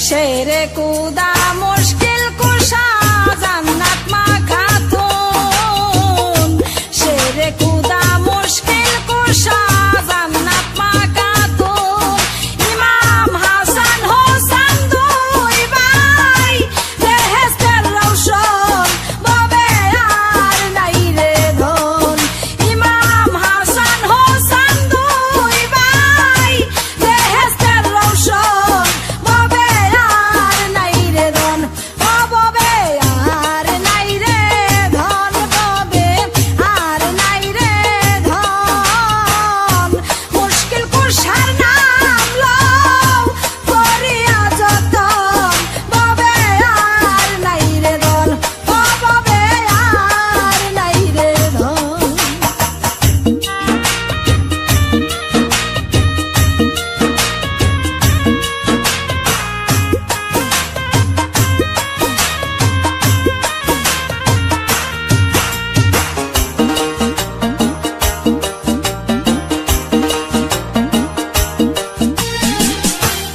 शेरे कूदा मुश्किल कुशा जन्नत माँ खातून शेरे कूदा मुश्किल कुशा जन्नत माँ खातून इमाम हासन হোসেন দুই ভাই বেহেশতের রওশন ববে আর নাই রে ধন ইমাম হাসান হোসেন দুই ভাই বেহেশতের রওশন ববে আর নাই রে ধন ববে আর নাই রে ধন ববে আর নাই রে ধন মুশকিল কুশার নাম লও করিয়া যতন ববে আর নাই রে ধন ববে আর নাই রে ধন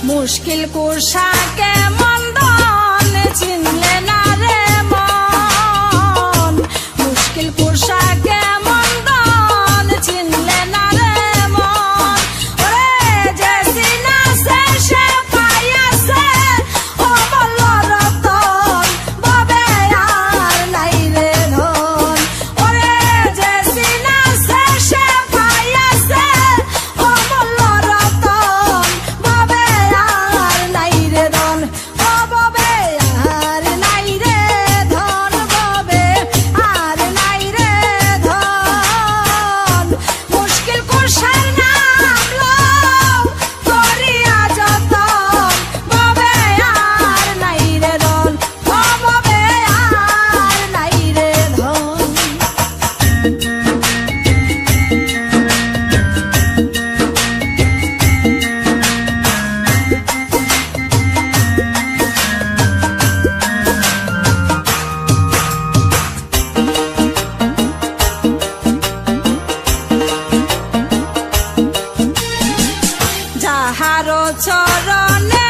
মুশকিল কুশাকে মন্দন চিনলে না রে মন মুশকিল কুশাকে মন্দন চিনলে না রে মন ওরে যে চিনাছে সে পাইয়াছে ও বলল রতন ববে আর নাই রে ধন ওরে যে চিনাছে সে পাইয়াছে ও বলল রতন ববে আর নাই রে ধন ও ববে আর নাই রে ধন ববে আর নাই রে ধন মুশকিল কুশার নাম লও করিয়া যতন ববে আর নাই রে ধন ও ববে আর নাই রে ধন যাহার চরণে